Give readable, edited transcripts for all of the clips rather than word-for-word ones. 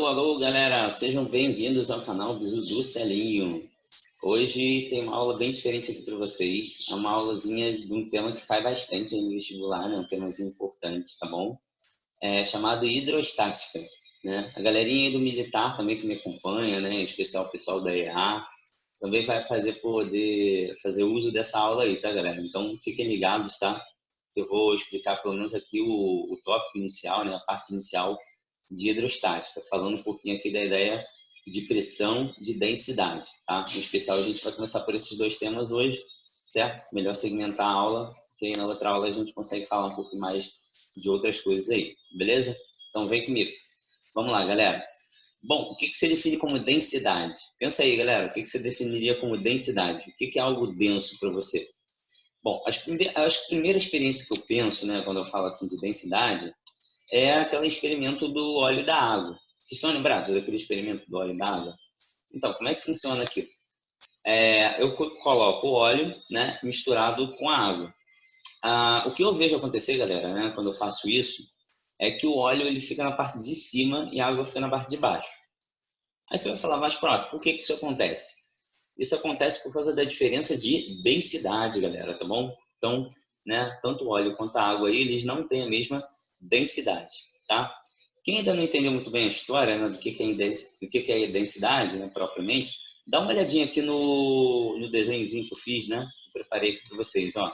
Alô, alô, galera! Sejam bem-vindos ao canal Bizu do Celinho. Hoje tem uma aula bem diferente aqui para vocês. É uma aulazinha de um tema que cai bastante aí no vestibular, né? Um temazinho importante, tá bom? É chamado hidrostática, né? A galerinha aí do militar também que me acompanha, né? Em especial o pessoal da EA, também vai poder fazer uso dessa aula aí, tá, galera? Então fiquem ligados, tá? Eu vou explicar pelo menos aqui o tópico inicial, né? A parte inicial de hidrostática, falando um pouquinho aqui da ideia de pressão, de densidade, tá? Em especial, a gente vai começar por esses dois temas hoje, certo? Melhor segmentar a aula, porque aí na outra aula a gente consegue falar um pouco mais de outras coisas aí, beleza? Então vem comigo. Vamos lá, galera. Bom, o que você define como densidade? Pensa aí, galera, o que você definiria como densidade? O que é algo denso para você? Bom, a primeira experiência que eu penso, né, quando eu falo assim de densidade, é aquele experimento do óleo da água. Vocês estão lembrados daquele experimento do óleo da água? Então, como é que funciona aqui? Eu coloco o óleo, né, misturado com a água. O que eu vejo acontecer, galera, né, quando eu faço isso, é que o óleo ele fica na parte de cima e a água fica na parte de baixo. Aí você vai falar, mas prof, por que isso acontece? Isso acontece por causa da diferença de densidade, galera, tá bom? Então, né, tanto o óleo quanto a água aí, eles não têm a mesma densidade, tá? Quem ainda não entendeu muito bem a história, né, do que é densidade, né, propriamente, dá uma olhadinha aqui no desenhozinho que eu fiz, né? Que eu preparei aqui para vocês, ó.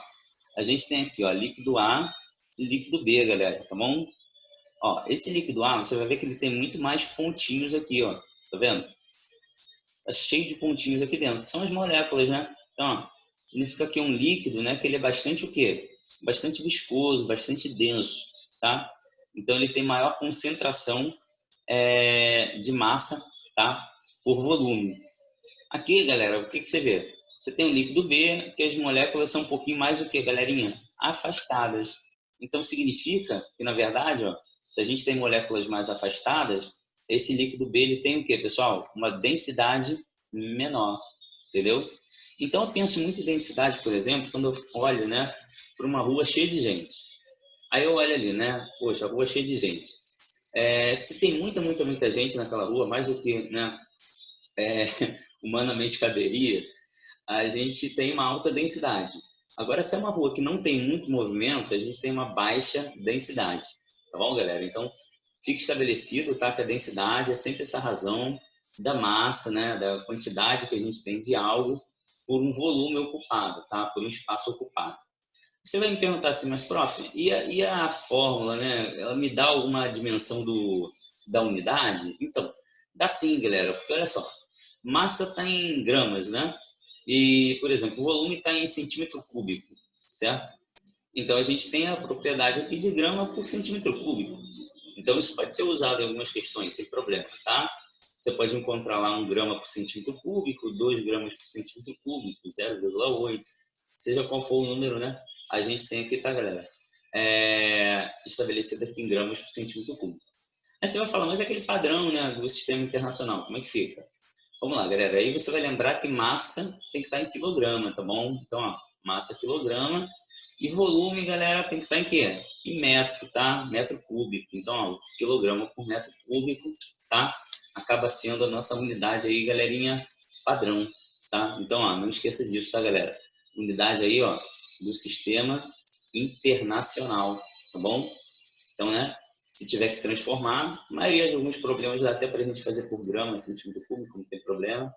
A gente tem aqui, ó, líquido A e líquido B, galera, tá bom? Ó, esse líquido A, você vai ver que ele tem muito mais pontinhos aqui, ó. Tá vendo? Tá cheio de pontinhos aqui dentro. São as moléculas, né? Então, ó, significa que é um líquido, né? Que ele é bastante o quê? Bastante viscoso, bastante denso, tá? Então, ele tem maior concentração de massa, tá? Por volume. Aqui, galera, o que você vê? Você tem o líquido B, que as moléculas são um pouquinho mais o quê, galerinha? Afastadas. Então, significa que, na verdade, ó, se a gente tem moléculas mais afastadas, esse líquido B ele tem o quê, pessoal? Uma densidade menor, entendeu? Então, eu penso muito em densidade, por exemplo, quando eu olho, né, para uma rua cheia de gente. Aí eu olho ali, né? Poxa, a rua cheia de gente. Se tem muita gente naquela rua, mais do que, né, humanamente caberia, a gente tem uma alta densidade. Agora, se é uma rua que não tem muito movimento, a gente tem uma baixa densidade. Tá bom, galera? Então, fica estabelecido, tá, que a densidade é sempre essa razão da massa, né, da quantidade que a gente tem de algo por um volume ocupado, tá, por um espaço ocupado. Você vai me perguntar assim, mas prof, e a fórmula, né, ela me dá alguma dimensão da unidade? Então, dá sim, galera, porque olha só, massa está em gramas, né? E, por exemplo, o volume está em centímetro cúbico, certo? Então, a gente tem a propriedade aqui de grama por centímetro cúbico. Então, isso pode ser usado em algumas questões, sem problema, tá? Você pode encontrar lá 1 grama por centímetro cúbico, 2 gramas por centímetro cúbico, 0,8, seja qual for o número, né? A gente tem aqui, tá, galera? Estabelecido aqui em gramas por centímetro cúbico. Aí você vai falar, mas é aquele padrão, né, do sistema internacional, como é que fica? Vamos lá, galera. Aí você vai lembrar que massa tem que estar em quilograma, tá bom? Então, ó, massa quilograma. E volume, galera, tem que estar em quê? Em metro, tá? Metro cúbico. Então, ó, quilograma por metro cúbico, tá? Acaba sendo a nossa unidade aí, galerinha, padrão, tá? Então, ó, não esqueça disso, tá, galera? Unidade aí, ó, do sistema internacional, tá bom? Então, né? Se tiver que transformar, a maioria de alguns problemas dá até para a gente fazer por grama, centímetro cúbico, não tem problema.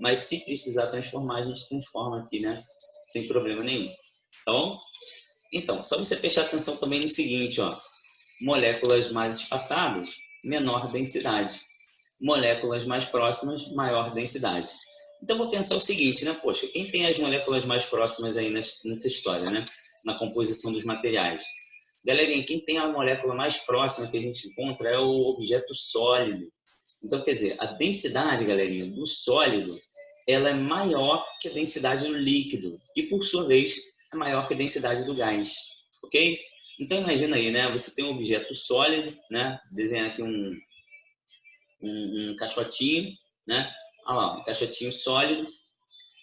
Mas se precisar transformar, a gente transforma aqui, né? Sem problema nenhum. Tá bom? Então, só você prestar atenção também no seguinte, ó. Moléculas mais espaçadas, menor densidade. Moléculas mais próximas, maior densidade. Então, vou pensar o seguinte, né? Poxa, quem tem as moléculas mais próximas aí nessa história, né? Na composição dos materiais? Galerinha, quem tem a molécula mais próxima que a gente encontra é o objeto sólido. Então, quer dizer, a densidade, galerinha, do sólido, ela é maior que a densidade do líquido, que por sua vez é maior que a densidade do gás, ok? Então, imagina aí, né? Você tem um objeto sólido, né? Desenhar aqui um caixotinho, né? Olha lá, um caixotinho sólido.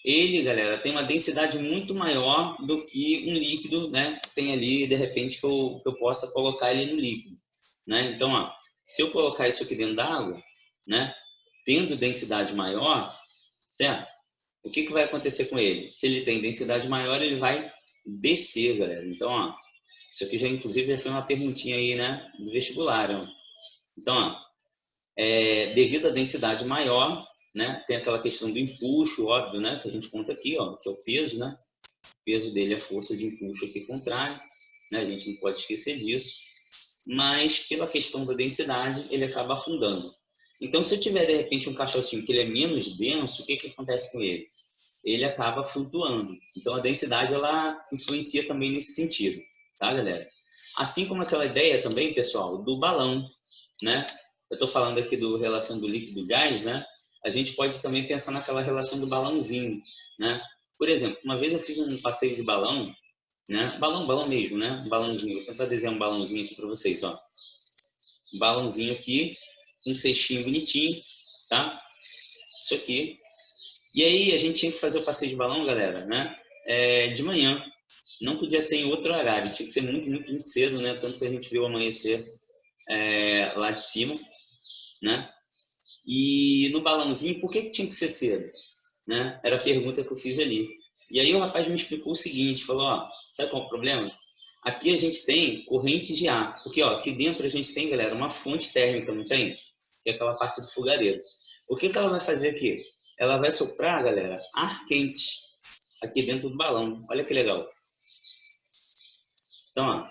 Ele, galera, tem uma densidade muito maior do que um líquido, né? Tem ali, de repente, que eu possa colocar ele no líquido, né? Então, ó, se eu colocar isso aqui dentro d'água, né, tendo densidade maior, certo? O que vai acontecer com ele? Se ele tem densidade maior, ele vai descer, galera. Então, ó, isso aqui já, inclusive, já foi uma perguntinha aí, né, do vestibular. Ó. Então, ó, devido à densidade maior, né, tem aquela questão do empuxo, óbvio, né, que a gente conta aqui, ó, que é o peso, né? O peso dele é a força de empuxo aqui contrária, né? A gente não pode esquecer disso. Mas, pela questão da densidade, ele acaba afundando. Então, se eu tiver, de repente, um caixotinho que ele é menos denso, o que acontece com ele? Ele acaba flutuando. Então, a densidade, ela influencia também nesse sentido, tá, galera? Assim como aquela ideia também, pessoal, do balão, né? Eu estou falando aqui do relação do líquido e gás, né? A gente pode também pensar naquela relação do balãozinho, né? Por exemplo, uma vez eu fiz um passeio de balão, né? Balão mesmo, né? Um balãozinho. Vou tentar desenhar um balãozinho aqui para vocês, ó. Um balãozinho aqui, um cestinho bonitinho, tá? Isso aqui. E aí a gente tinha que fazer o passeio de balão, galera, né? De manhã. Não podia ser em outro horário, tinha que ser muito, muito, muito cedo, né? Tanto que a gente viu amanhecer lá de cima, né? E no balãozinho, por que tinha que ser cedo? Né? Era a pergunta que eu fiz ali. E aí o rapaz me explicou o seguinte, falou, ó, sabe qual é o problema? Aqui a gente tem corrente de ar, porque ó, aqui dentro a gente tem, galera, uma fonte térmica, não tem? Que é aquela parte do fogareiro. O que ela vai fazer aqui? Ela vai soprar, galera, ar quente aqui dentro do balão. Olha que legal. Então, ó,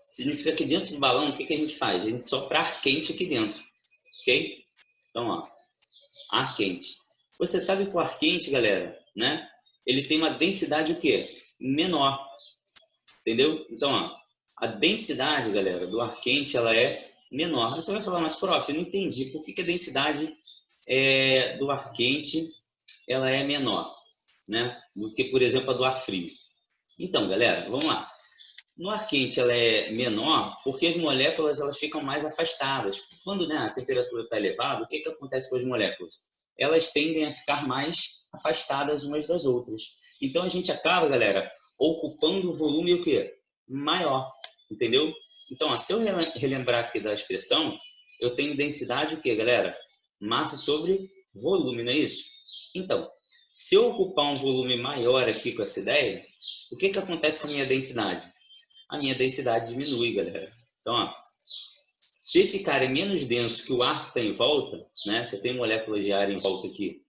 significa que dentro do balão, o que a gente faz? A gente sopra ar quente aqui dentro, ok? Então, ó, ar quente. Você sabe que o ar quente, galera, né? Ele tem uma densidade o quê? Menor, entendeu? Então, ó, a densidade, galera, do ar quente, ela é menor. Você vai falar, mas prof, eu não entendi. Por que a densidade do ar quente, ela é menor, né? Do que, por exemplo, a do ar frio? Então, galera, vamos lá. No ar quente ela é menor porque as moléculas elas ficam mais afastadas. Quando, né, a temperatura está elevada, o que acontece com as moléculas? Elas tendem a ficar mais afastadas umas das outras. Então a gente acaba, galera, ocupando o volume o quê? Maior, entendeu? Então, ó, se eu relembrar aqui da expressão, eu tenho densidade o quê, galera? Massa sobre volume, não é isso? Então, se eu ocupar um volume maior aqui com essa ideia, o que acontece com a minha densidade? A minha densidade diminui, galera. Então, ó, se esse cara é menos denso que o ar que está em volta, né? Você tem moléculas de ar em volta aqui,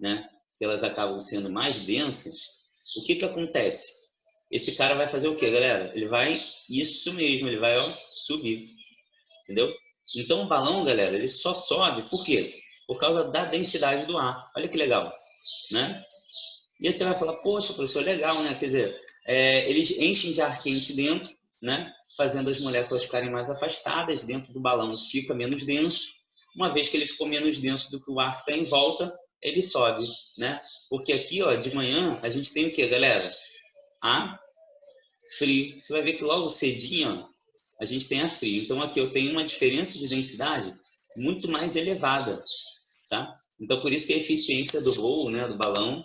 né? Que elas acabam sendo mais densas. O que acontece? Esse cara vai fazer o quê, galera? Ele vai, isso mesmo, ele vai, ó, subir, entendeu? Então, o balão, galera, ele só sobe, por quê? Por causa da densidade do ar. Olha que legal, né? E aí você vai falar, poxa, professor, legal, né? Quer dizer, eles enchem de ar quente dentro, né? Fazendo as moléculas ficarem mais afastadas, dentro do balão fica menos denso. Uma vez que ele ficou menos denso do que o ar que está em volta, ele sobe, né? Porque aqui, ó, de manhã, a gente tem o quê, galera? Ar frio. Você vai ver que logo cedinho, ó, a gente tem ar frio. Então aqui eu tenho uma diferença de densidade muito mais elevada, tá? Então por isso que a eficiência do voo, né, do balão,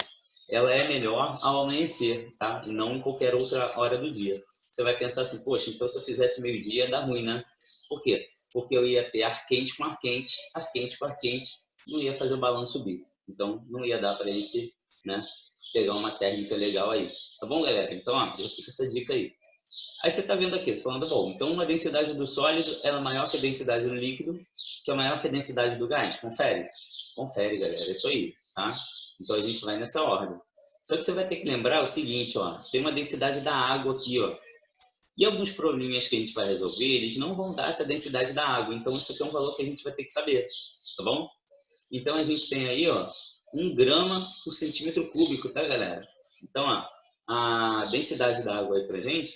ela é melhor ao amanhecer, tá? E não em qualquer outra hora do dia. Você vai pensar assim, poxa, então se eu fizesse meio-dia ia dar ruim, né? Por quê? Porque eu ia ter ar quente com ar quente, ar quente com ar quente, não ia fazer o balão subir. Então não ia dar para a gente, né, pegar uma térmica legal aí. Tá bom, galera? Então, ó, já fica essa dica aí. Aí você está vendo aqui, falando, bom, então a densidade do sólido ela é maior que a densidade do líquido, que é maior que a densidade do gás. Confere? Confere, galera. É isso aí, tá? Então a gente vai nessa ordem. Só que você vai ter que lembrar o seguinte, ó, tem uma densidade da água aqui, ó. E alguns probleminhas que a gente vai resolver, eles não vão dar essa densidade da água. Então isso aqui é um valor que a gente vai ter que saber, tá bom? Então a gente tem aí, ó, 1 grama por centímetro cúbico, tá, galera? Então, ó, a densidade da água aí pra gente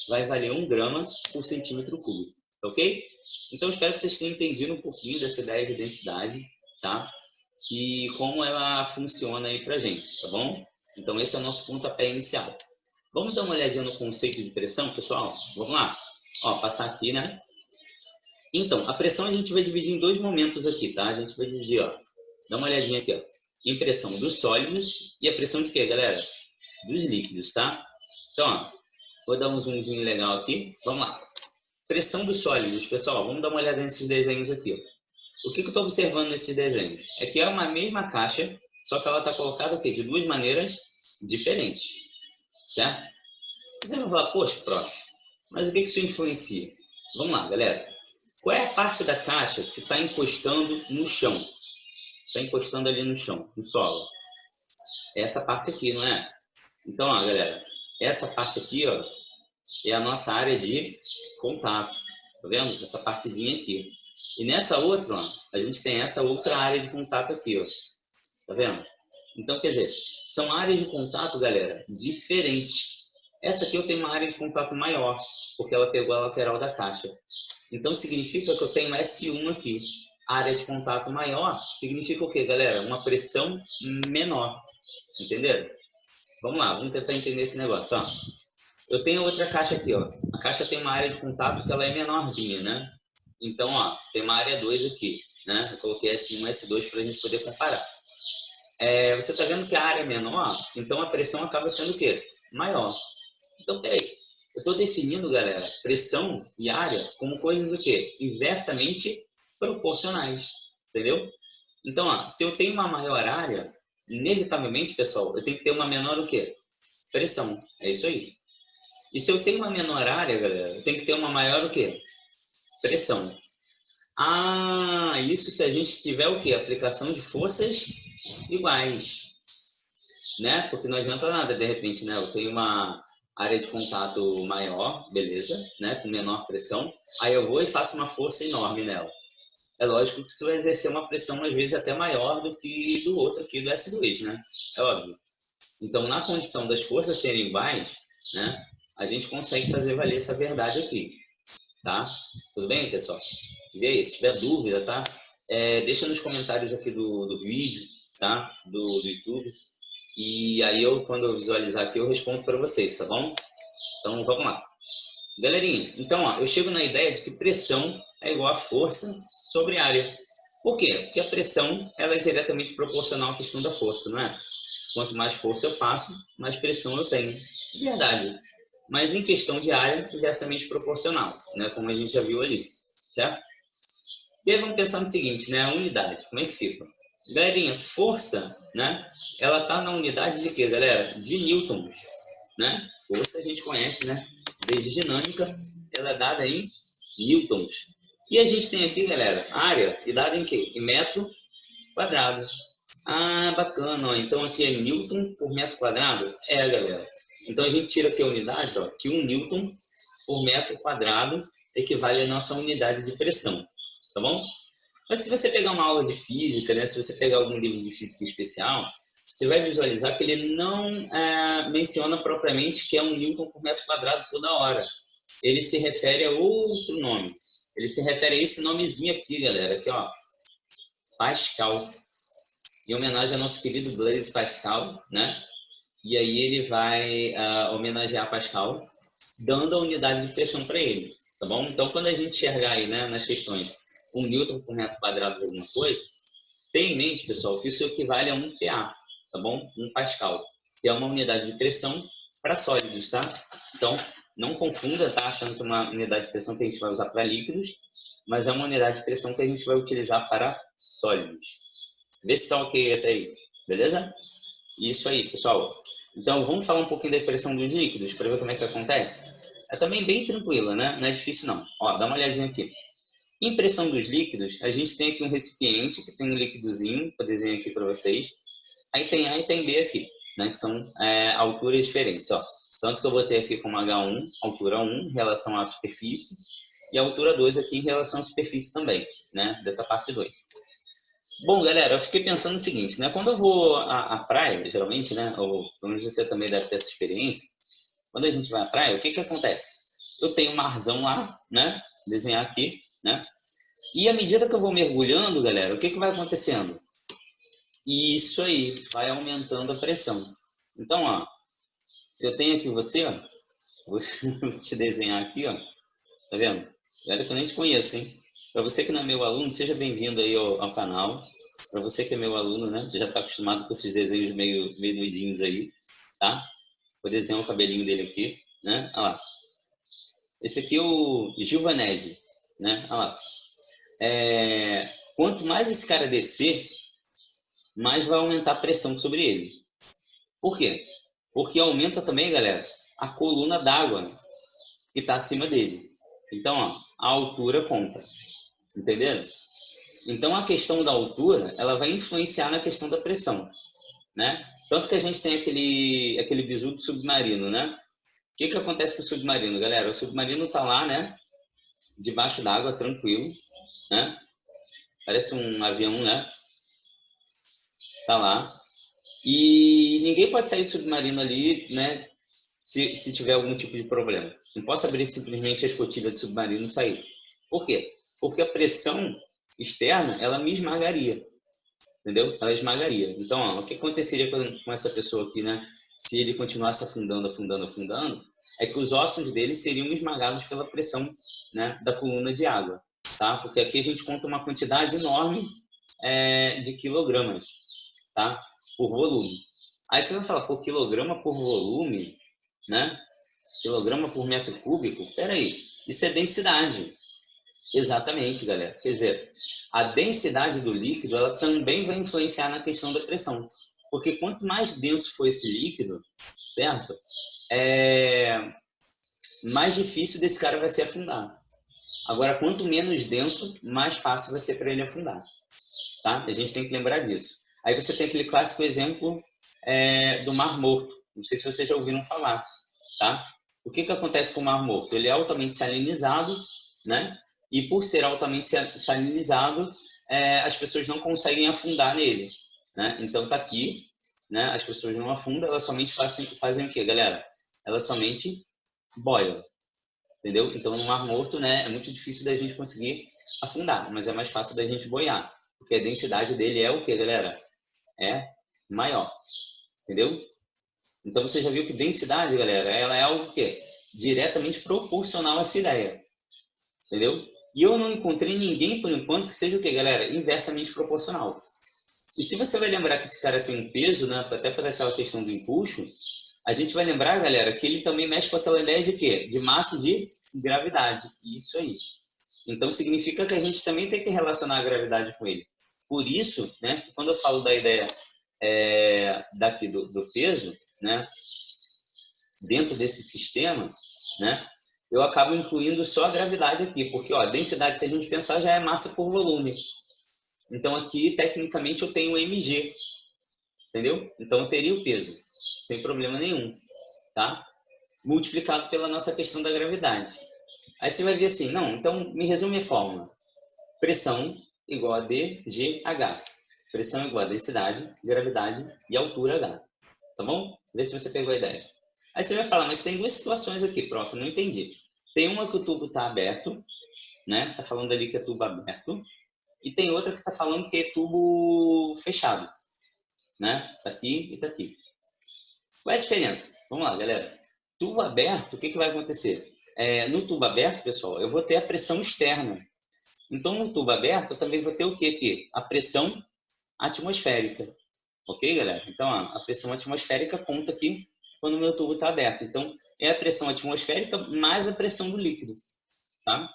vai valer 1 grama por centímetro cúbico, tá ok? Então espero que vocês tenham entendido um pouquinho dessa ideia de densidade, tá? E como ela funciona aí pra gente, tá bom? Então esse é o nosso pontapé inicial. Vamos dar uma olhadinha no conceito de pressão, pessoal? Vamos lá? Ó, passar aqui, né? Então, a pressão a gente vai dividir em 2 momentos aqui, tá? A gente vai dividir, ó. Dá uma olhadinha aqui, ó. Em pressão dos sólidos e a pressão de quê, galera? Dos líquidos, tá? Então, ó, vou dar um zoomzinho legal aqui. Vamos lá. Pressão dos sólidos, pessoal. Vamos dar uma olhada nesses desenhos aqui, ó. O que eu estou observando nesses desenhos? É que é uma mesma caixa, só que ela está colocada o quê? De duas maneiras diferentes, certo? Você vai falar, poxa, prof, mas o que isso influencia? Vamos lá, galera. Qual é a parte da caixa que está encostando no chão? Está encostando ali no chão, no solo. É essa parte aqui, não é? Então, ó, galera, essa parte aqui, ó, é a nossa área de contato. Tá vendo? Essa partezinha aqui. E nessa outra, ó, a gente tem essa outra área de contato aqui, ó. Tá vendo? Então, quer dizer, são áreas de contato, galera, diferentes. Essa aqui eu tenho uma área de contato maior, porque ela pegou a lateral da caixa. Então, significa que eu tenho S1 aqui. Área de contato maior significa o quê, galera? Uma pressão menor. Entenderam? Vamos lá, vamos tentar entender esse negócio. Ó. Eu tenho outra caixa aqui, ó. A caixa tem uma área de contato que ela é menorzinha, né? Então, ó, tem uma área 2 aqui, né? Eu coloquei S1 e S2 para a gente poder comparar. Você está vendo que a área é menor, então a pressão acaba sendo o quê? Maior. Então, peraí. Eu estou definindo, galera, pressão e área como coisas o quê? Inversamente proporcionais. Entendeu? Então, ó, se eu tenho uma maior área, inevitavelmente, pessoal, eu tenho que ter uma menor o quê? Pressão. É isso aí. E se eu tenho uma menor área, galera, eu tenho que ter uma maior o quê? Pressão. Ah, isso se a gente tiver o quê? Aplicação de forças iguais, né? Porque não adianta nada, de repente, né? Eu tenho uma área de contato maior, beleza, né? Com menor pressão, aí eu vou e faço uma força enorme nela. É lógico que isso vai exercer uma pressão, às vezes, até maior do que do outro aqui, do S2, né? É óbvio. Então, na condição das forças serem iguais, né? A gente consegue fazer valer essa verdade aqui, tá? Tudo bem, pessoal? E aí, se tiver dúvida, tá? Deixa nos comentários aqui do vídeo, tá? Do YouTube. E aí, quando eu visualizar aqui, eu respondo para vocês, tá bom? Então, vamos lá. Galerinha, então, ó, eu chego na ideia de que pressão é igual a força sobre área. Por quê? Porque a pressão ela é diretamente proporcional à questão da força, não é? Quanto mais força eu faço, mais pressão eu tenho. Verdade. Mas em questão de área, inversamente proporcional, né? Como a gente já viu ali, certo? E aí vamos pensar no seguinte, né? A unidade, como é que fica? Galerinha, força, né? Ela está na unidade de quê, galera? De newtons, né? Força a gente conhece, né? Desde dinâmica, ela é dada em newtons. E a gente tem aqui, galera, área e dada em quê? Em metro quadrado. Ah, bacana, ó. Então aqui é newton por metro quadrado? É, galera. Então a gente tira aqui a unidade, ó, que 1 newton por metro quadrado equivale à nossa unidade de pressão, tá bom? Mas se você pegar uma aula de física, né, se você pegar algum livro de física especial, você vai visualizar que ele não menciona propriamente que é 1 newton por metro quadrado toda hora. Ele se refere a outro nome. Ele se refere a esse nomezinho aqui, galera, aqui, ó, Pascal. Em homenagem ao nosso querido Blaise Pascal, né? E aí ele vai homenagear Pascal, dando a unidade de pressão para ele, tá bom? Então, quando a gente enxergar aí, né, nas questões, 1 newton por metro quadrado de alguma coisa, tenha em mente, pessoal, que isso equivale a 1 PA, tá bom? 1 Pascal, que é uma unidade de pressão para sólidos, tá? Então, não confunda, tá? Achando que é uma unidade de pressão que a gente vai usar para líquidos, mas é uma unidade de pressão que a gente vai utilizar para sólidos. Vê se está ok até aí, beleza? Isso aí, pessoal. Então, vamos falar um pouquinho da expressão dos líquidos para ver como é que acontece? É também bem tranquila, né? Não é difícil, não. Ó, dá uma olhadinha aqui. Em pressão dos líquidos, a gente tem aqui um recipiente que tem um líquidozinho, vou desenhar aqui para vocês. Aí tem A e tem B aqui, né? Que são alturas diferentes, ó. Tanto que eu botei aqui como H1, altura 1, em relação à superfície, e a altura 2 aqui em relação à superfície também, né? Dessa parte 2. Bom, galera, eu fiquei pensando no seguinte, né? Quando eu vou à praia, geralmente, né? Ou pelo menos você também deve ter essa experiência. Quando a gente vai à praia, o que que acontece? Eu tenho um marzão lá, né? Desenhar aqui, né? E à medida que eu vou mergulhando, galera, o que que vai acontecendo? Isso aí, vai aumentando a pressão. Então, ó, se eu tenho aqui você, ó, vou te desenhar aqui, ó, tá vendo? Olha que eu nem te conheço, hein? Para você que não é meu aluno, seja bem-vindo aí ao canal. Para você que é meu aluno, né? Você já está acostumado com esses desenhos meio doidinhos aí, tá? Vou desenhar o cabelinho dele aqui, né? Olha lá. Esse aqui é o Giovanese, né? Olha lá. Quanto mais esse cara descer, mais vai aumentar a pressão sobre ele. Por quê? Porque aumenta também, galera, a coluna d'água que está acima dele. Então, ó, a altura conta. Entenderam? Então, a questão da altura, ela vai influenciar na questão da pressão, né? Tanto que a gente tem aquele bizu do submarino, né? O que acontece com o submarino, galera? O submarino está lá, né? Debaixo d'água, tranquilo, né? Parece um avião, né? Tá lá. E ninguém pode sair do submarino ali, né? Se tiver algum tipo de problema. Não posso abrir simplesmente a escotilha do submarino e sair. Por quê? Porque a pressão externa, ela me esmagaria. Entendeu? Ela esmagaria. Então, ó, o que aconteceria com essa pessoa aqui, né? Se ele continuasse afundando, afundando, afundando, é que os ossos dele seriam esmagados pela pressão, né, da coluna de água, tá? Porque aqui a gente conta uma quantidade enorme de quilogramas, tá? Por volume. Aí você vai falar, por quilograma por volume, né? Quilograma por metro cúbico? Peraí, isso é densidade. Exatamente, galera. Quer dizer, a densidade do líquido, ela também vai influenciar na questão da pressão. Porque quanto mais denso for esse líquido, certo? Mais difícil desse cara vai ser afundar. Agora, quanto menos denso, mais fácil vai ser para ele afundar. Tá? A gente tem que lembrar disso. Aí você tem aquele clássico exemplo do Mar Morto. Não sei se vocês já ouviram falar. Tá? O que acontece com o Mar Morto? Ele é altamente salinizado, né? E por ser altamente salinizado, as pessoas não conseguem afundar nele, né? Então tá aqui, né? As pessoas não afundam, elas somente fazem o quê, galera? Elas somente boiam, entendeu? Então no Mar Morto, né, é muito difícil da gente conseguir afundar, mas é mais fácil da gente boiar, porque a densidade dele é o quê, galera? É maior, entendeu? Então você já viu que densidade, galera, ela é algo que diretamente proporcional a essa ideia, entendeu? E eu não encontrei ninguém, por enquanto, que seja o que, galera? Inversamente proporcional. E se você vai lembrar que esse cara tem um peso, né, até para aquela questão do empuxo, a gente vai lembrar, galera, que ele também mexe com aquela ideia de quê? De massa e de gravidade. Isso aí. Então significa que a gente também tem que relacionar a gravidade com ele. Por isso, né, quando eu falo da ideia daqui do peso, né, dentro desse sistema, né, eu acabo incluindo só a gravidade aqui, porque ó, a densidade, se a gente pensar, já é massa por volume. Então aqui, tecnicamente, eu tenho mg, entendeu? Então eu teria o peso, sem problema nenhum, tá? Multiplicado pela nossa questão da gravidade. Aí você vai ver assim, não, então me resume a fórmula. Pressão igual a dGH. Pressão igual a densidade, gravidade e altura H. Tá bom? Vê se você pegou a ideia. Aí você vai falar, mas tem duas situações aqui, prof, não entendi. Tem uma que o tubo está aberto, né? Tá falando ali que é tubo aberto. E tem outra que está falando que é tubo fechado, né? Tá aqui e tá aqui. Qual é a diferença? Vamos lá, galera. Tubo aberto, o que vai acontecer? No tubo aberto, pessoal, eu vou ter a pressão externa. Então, no tubo aberto, eu também vou ter o quê aqui? A pressão atmosférica. Ok, galera? Então, a pressão atmosférica conta aqui quando o meu tubo está aberto. Então, é a pressão atmosférica mais a pressão do líquido, tá?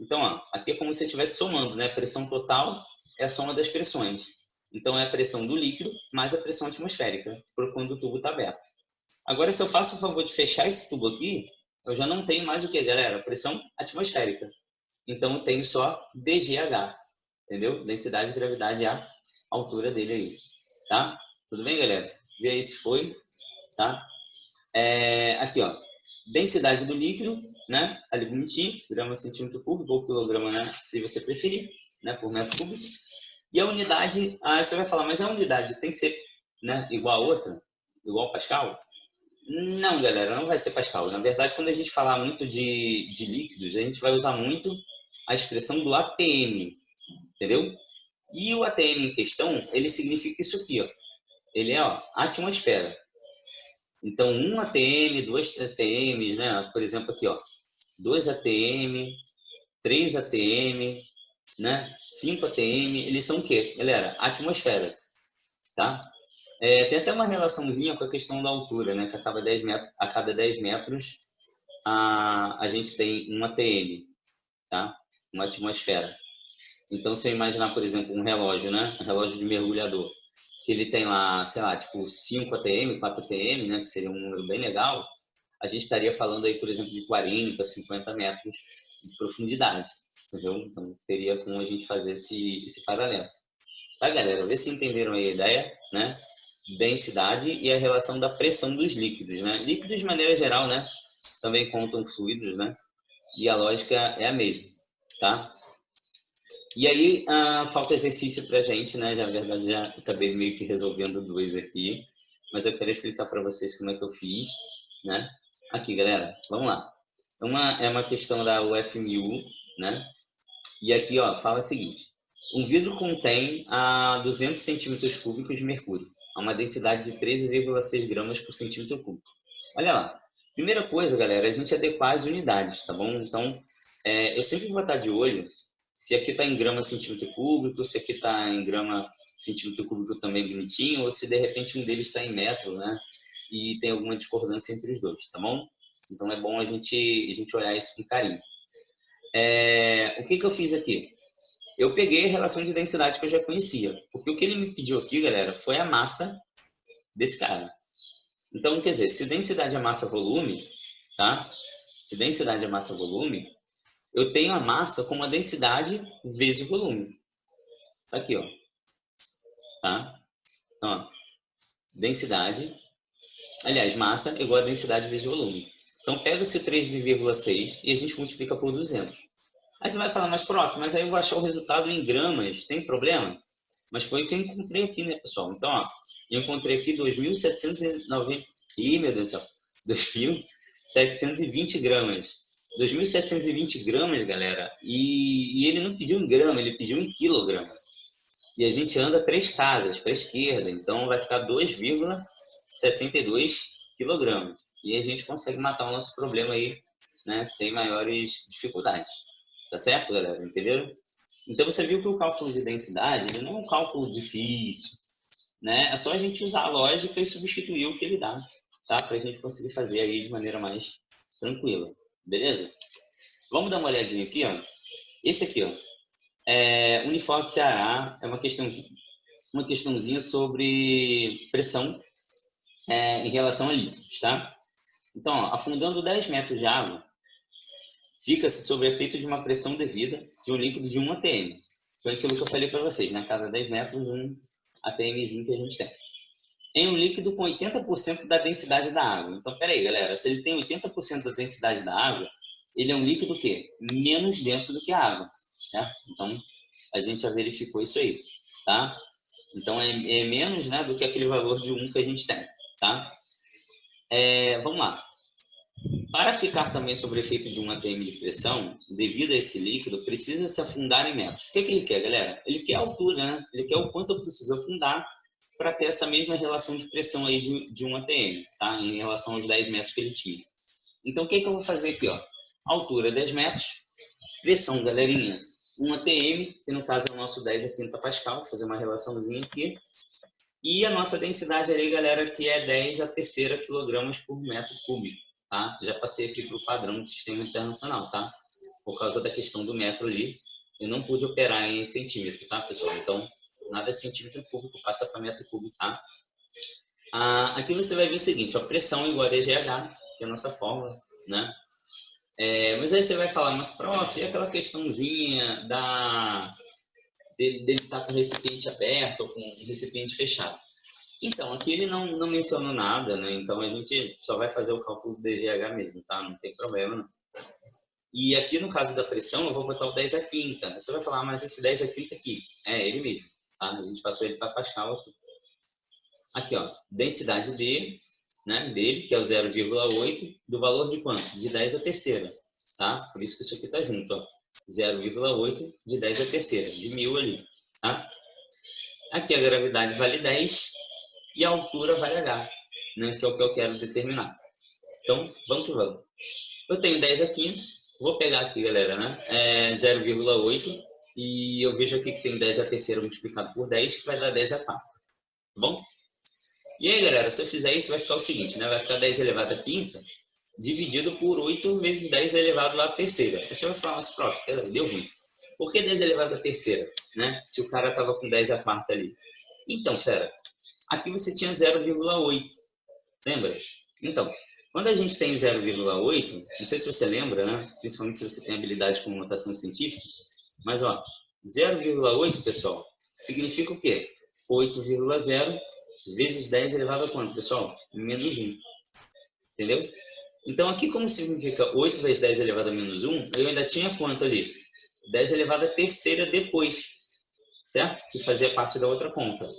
Então, aqui é como se você estivesse somando, né? A pressão total é a soma das pressões. Então, é a pressão do líquido mais a pressão atmosférica, por quando o tubo está aberto. Agora, se eu faço o favor de fechar esse tubo aqui, eu já não tenho mais o que, galera? Pressão atmosférica. Então, eu tenho só dGH, entendeu? Densidade, gravidade e a altura dele aí, tá? Tudo bem, galera? Vê aí se foi, tá? Aqui, ó. Densidade do líquido, né? Ali bonitinho, grama centímetro cúbico ou quilograma, né? Se você preferir, né? Por metro cúbico. E a unidade, você vai falar, mas a unidade tem que ser, né? Igual a outra? Igual Pascal? Não, galera, não vai ser Pascal. Na verdade, quando a gente falar muito de líquidos, a gente vai usar muito a expressão do ATM, entendeu? E o ATM em questão, ele significa isso aqui, ó. Ele é, ó, atmosfera. Então, 1 ATM, 2 ATM, né? Por exemplo, aqui, ó, 2 ATM, 3 ATM, né? 5 ATM, eles são o quê, galera? Atmosferas, tá? Tem até uma relaçãozinha com a questão da altura, né? Que a cada 10 metros a gente tem 1 ATM, tá? Uma atmosfera. Então, se eu imaginar, por exemplo, um relógio, né? Um relógio de mergulhador, que ele tem lá, sei lá, tipo 5 atm, 4 atm, né? Que seria um número bem legal. A gente estaria falando aí, por exemplo, de 40, 50 metros de profundidade, entendeu? Então, teria como a gente fazer esse paralelo. Tá, galera? Vê se entenderam aí a ideia, né? Densidade e a relação da pressão dos líquidos, né? Líquidos, de maneira geral, né? Também contam fluidos, né? E a lógica é a mesma, tá? E aí, falta exercício pra gente, né? Na verdade, já acabei meio que resolvendo dois aqui, mas eu quero explicar para vocês como é que eu fiz, né? Aqui, galera, vamos lá. É uma questão da UFMU, né? E aqui, ó, fala o seguinte. Um vidro contém 200 centímetros cúbicos de mercúrio, a uma densidade de 13,6 gramas por centímetro cúbico. Olha lá. Primeira coisa, galera, a gente adequar as unidades, tá bom? Então, eu sempre vou estar de olho se aqui está em grama centímetro cúbico, se aqui está em grama centímetro cúbico também bonitinho, ou se de repente um deles está em metro, né? E tem alguma discordância entre os dois, tá bom? Então é bom a gente olhar isso com carinho. O que eu fiz aqui? Eu peguei a relação de densidade que eu já conhecia, porque o que ele me pediu aqui, galera, foi a massa desse cara. Então, quer dizer, se densidade é massa-volume, tá? Se densidade é massa-volume, eu tenho a massa como a densidade vezes o volume. Tá aqui, ó. Tá? Então, ó, densidade, aliás, massa é igual a densidade vezes volume. Então, pega esse 13,6 e a gente multiplica por 200. Aí você vai falar, mas próximo, mas aí eu vou achar o resultado em gramas, tem problema? Mas foi o que eu encontrei aqui, né, pessoal? Então, ó, eu encontrei aqui 2.790... Ih, meu Deus do céu. 2.720 gramas. 2.720 gramas, galera. E ele não pediu em grama, ele pediu em quilograma. E a gente anda 3 casas para a esquerda, então vai ficar 2,72 quilogramas. E a gente consegue matar o nosso problema aí, né, sem maiores dificuldades. Tá certo, galera? Entenderam? Então você viu que o cálculo de densidade ele não é um cálculo difícil, né? É só a gente usar a lógica e substituir o que ele dá, tá? Para a gente conseguir fazer aí de maneira mais tranquila, beleza? Vamos dar uma olhadinha aqui, ó. Esse aqui, ó, Uniforte Ceará é uma questãozinha sobre pressão em relação a líquidos, tá? Então, ó, afundando 10 metros de água, fica-se sob efeito de uma pressão devida de um líquido de 1 atm. Foi aquilo que eu falei para vocês, né? Cada 10 metros, um atmzinho que a gente tem. Em um líquido com 80% da densidade da água. Então, peraí, galera, se ele tem 80% da densidade da água, ele é um líquido o quê? Menos denso do que a água, certo? Então, a gente já verificou isso aí, tá? Então, é menos, né, do que aquele valor de 1 que a gente tem, tá? Vamos lá. Para ficar também sob efeito de 1 atm de pressão, devido a esse líquido, precisa se afundar em metros. O que ele quer, galera? Ele quer a altura, né? Ele quer o quanto eu preciso afundar para ter essa mesma relação de pressão aí de 1 atm, tá? Em relação aos 10 metros que ele tinha. Então, o que eu vou fazer aqui, ó? Altura 10 metros, pressão, galerinha, 1 atm, que no caso é o nosso 10 a quinta pascal, vou fazer uma relaçãozinha aqui. E a nossa densidade ali, galera, que é 10 a terceira quilogramas por metro cúbico, tá? Já passei aqui para o padrão do sistema internacional, tá? Por causa da questão do metro ali, eu não pude operar em centímetro, tá, pessoal? Então, nada de centímetro cúbico, passa para metro cúbico, tá? Aqui você vai ver o seguinte, a pressão igual a dGH, que é a nossa fórmula, né? Mas aí você vai falar, mas prof, e aquela questãozinha dele estar com o recipiente aberto ou com o recipiente fechado? Então, aqui ele não mencionou nada, né? Então a gente só vai fazer o cálculo do dGH mesmo, tá? Não tem problema, não. E aqui no caso da pressão, eu vou botar o 10 a quinta. Você vai falar, mas esse 10 a quinta aqui, é ele mesmo, tá? A gente passou ele para Pascal aqui. Aqui, ó, densidade dele, né, que é o 0,8, do valor de quanto? De 10 a terceira, tá? Por isso que isso aqui tá junto, ó. 0,8 de 10 a terceira, de 1000 ali, tá? Aqui a gravidade vale 10 e a altura vale H, né, que é o que eu quero determinar. Então, vamos que vamos. Eu tenho 10 aqui, vou pegar aqui, galera, né, 0,8 e eu vejo aqui que tem 10 a terceira multiplicado por 10, que vai dar 10 a 4, tá bom? E aí, galera, se eu fizer isso, vai ficar o seguinte, né? Vai ficar 10 elevado a quinta dividido por 8 vezes 10 elevado à terceira. Aí você vai falar, mas prof, deu ruim. Por que 10 elevado à terceira, né? Se o cara estava com 10 à quarta ali. Então, fera, aqui você tinha 0,8, lembra? Então, quando a gente tem 0,8, não sei se você lembra, né? Principalmente se você tem habilidade com notação científica, mas ó, 0,8, pessoal, significa o quê? 8,0 vezes 10 elevado a quanto, pessoal? Menos 1. Entendeu? Então, aqui como significa 8 vezes 10 elevado a menos 1, eu ainda tinha quanto ali? 10 elevado a terceira depois, certo? Que fazia parte da outra conta.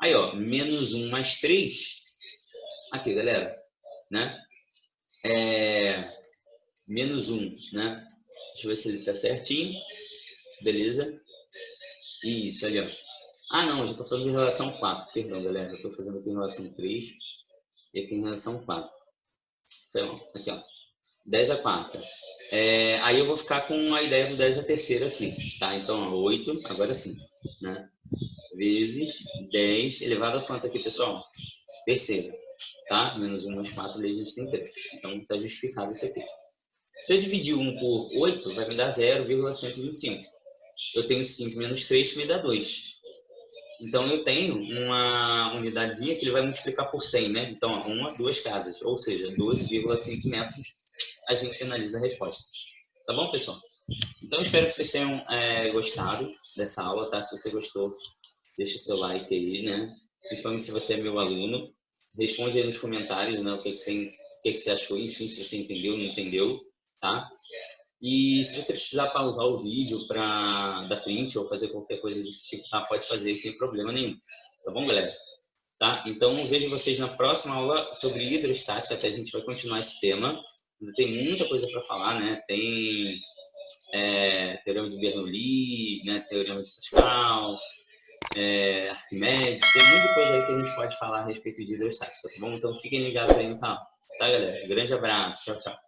Aí, ó, menos 1 mais 3. Aqui, galera, né? Menos 1, né? Deixa eu ver se ele tá certinho. Beleza? Isso, ali, ó. Ah, não, eu já estou falando em relação 4. Perdão, galera. Eu estou fazendo aqui em relação 3 e aqui em relação 4. Então, aqui, ó. 10 a quarta. Aí eu vou ficar com a ideia do 10 a terceira aqui, tá? Então, 8, agora sim, né? Vezes 10 elevado a quanto aqui, pessoal? Terceira, tá? Menos 1 mais 4, ali a gente tem 3. Então, está justificado isso aqui. Se eu dividir 1 por 8, vai me dar 0,125. Eu tenho 5 menos 3, que me dá 2. Então, eu tenho uma unidadezinha que ele vai multiplicar por 100, né? Então, uma, duas casas, ou seja, 12,5 metros, a gente finaliza a resposta. Tá bom, pessoal? Então, espero que vocês tenham gostado dessa aula, tá? Se você gostou, deixa o seu like aí, né? Principalmente se você é meu aluno. Responde aí nos comentários, né? O que você achou, enfim, se você entendeu, não entendeu, tá? E se você precisar pausar o vídeo para dar print ou fazer qualquer coisa desse tipo, tá? Pode fazer sem problema nenhum. Tá bom, galera? Tá? Então, vejo vocês na próxima aula sobre hidroestática, até a gente vai continuar esse tema. Ainda tem muita coisa para falar, né? Tem teorema de Bernoulli, né? Teorema de Pascal, Arquimedes, tem muita coisa aí que a gente pode falar a respeito de hidroestática, tá bom? Então, fiquem ligados aí no canal. Tá, galera? Grande abraço. Tchau, tchau.